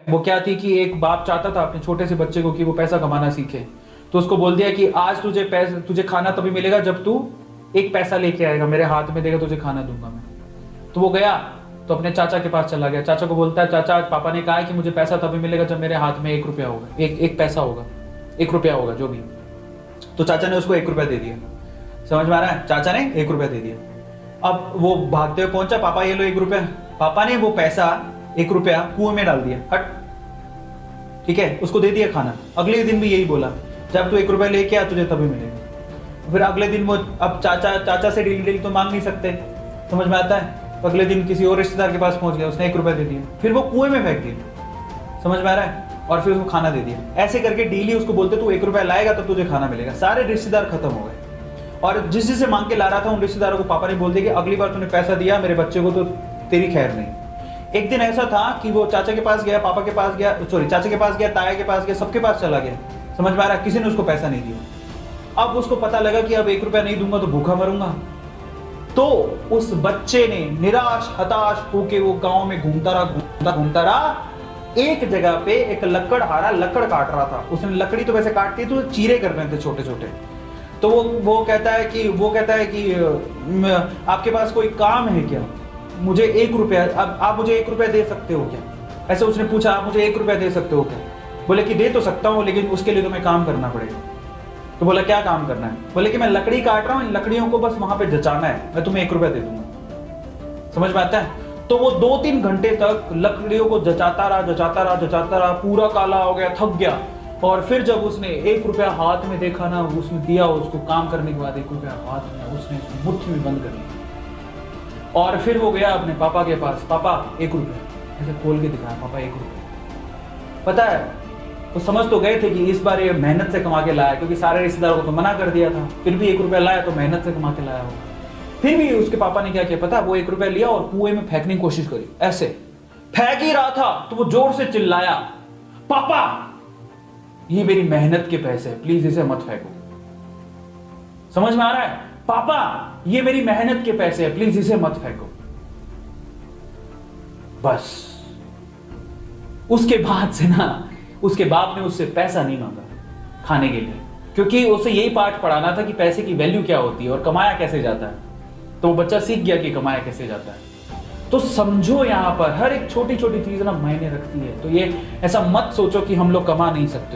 वो क्या थी कि एक बाप चाहता था अपने छोटे से बच्चे को कि वो पैसा कमाना सीखे, तो उसको बोल दिया कि आज तुझे खाना तभी मिलेगा जब तू एक पैसा लेके आएगा, मेरे हाथ में देगा, तुझे खाना दूंगा मैं। तो वो गया तो अपने चाचा के पास चला गया। चाचा को बोलता है, चाचा आज पापा ने कहा है कि मुझे पैसा तभी मिलेगा जब मेरे हाथ में 1 रुपया होगा, एक पैसा होगा, 1 रुपया होगा जो भी। तो चाचा ने उसको 1 रुपया दे दिया। समझ में आ रहा है? चाचा ने 1 रुपया दे दिया। अब वो भागते हुए पहुंचा, पापा ये लो 1 रुपया। पापा ने वो पैसा 1 रुपया कुएं में डाल दिया, हट, ठीक है, उसको दे दिया खाना। अगले दिन भी यही बोला, जब तू 1 रुपया लेके आ तुझे तभी मिलेगा। फिर अगले दिन वो, अब चाचा से डेली तो मांग नहीं सकते, समझ में आता है? तो अगले दिन किसी और रिश्तेदार के पास पहुंच गया, उसने 1 रुपया दे दिया, फिर वो कुएं में फेंक दिया। समझ में आ रहा है? और फिर उसको खाना दे दिया। ऐसे करके डेली उसको बोलते तू 1 रुपया लाएगा तब तुझे खाना मिलेगा। सारे रिश्तेदार खत्म हो गए, और जिस जिससे मांग के ला रहा था उन रिश्तेदारों को पापा ने बोल दिया कि अगली बार तूने पैसा दिया मेरे बच्चे को तो तेरी खैर नहीं। एक दिन ऐसा था कि वो चाचा के पास गया, पापा के पास गया, सॉरी चाचा के पास गया, ताया के पास गया, सबके पास चला गया। समझ में आ रहा है? किसी ने उसको पैसा नहीं दिया। अब उसको पता लगा कि अब 1 रुपया नहीं दूंगा तो भूखा मरूंगा। तो उस बच्चे ने निराश हताश होके वो गांव में घूमता रहा। एक जगह पे एक लकड़हारा लकड़ काट रहा था। उसने लकड़ी तो वैसे काटती तो चीरे कर रहे थे छोटे छोटे। तो वो कहता है कि आपके पास कोई काम है क्या? मुझे 1 रुपया, अब आप मुझे 1 रुपया दे सकते हो क्या? ऐसे उसने पूछा, आप मुझे 1 रुपया दे सकते हो क्या? बोले कि दे तो सकता हूँ, लेकिन उसके लिए तुम्हें काम करना पड़ेगा। तो बोला क्या काम करना है? बोले कि मैं लकड़ी काट रहा हूँ, इन लकड़ियों को बस वहां पे जचाना है, मैं तुम्हें 1 रुपया दे दूंगा। समझ में आता है? तो वो 2-3 घंटे तक लकड़ियों को जचाता रहा, पूरा काला हो गया, थक गया। और फिर जब उसने 1 रुपया हाथ में देखा ना, उसने दिया उसको काम करने के बाद 1 रुपया हाथ में, उसने उसको मुट्ठी में बंद कर लिया। और फिर वो गया अपने पापा के पास, पापा 1 रुपया, ऐसे खोल के दिखाया, पापा 1 रुपया। पता है, वो समझ तो गए थे कि इस बार ये मेहनत से कमा के लाया, क्योंकि सारे रिश्तेदारों को तो मना कर दिया था, फिर भी 1 रुपया लाया तो मेहनत से कमा के लाया होगा। फिर भी उसके पापा ने क्या किया पता? वो 1 रुपया लिया और कुएं में फेंकने की कोशिश करी। ऐसे फेंक ही रहा था तो वो जोर से चिल्लाया, पापा ये मेरी मेहनत के पैसे हैं, प्लीज इसे मत फेंको। समझ में आ रहा है? पापा ये मेरी मेहनत के पैसे हैं, प्लीज इसे मत फेंको। बस उसके बाद से ना उसके बाप ने उससे पैसा नहीं मांगा खाने के लिए, क्योंकि उसे यही पाठ पढ़ाना था कि पैसे की वैल्यू क्या होती है और कमाया कैसे जाता है। तो वो बच्चा सीख गया कि कमाया कैसे जाता है। तो समझो, यहां पर हर एक छोटी छोटी चीज ना मायने रखती है। तो ये ऐसा मत सोचो कि हम लोग कमा नहीं सकते।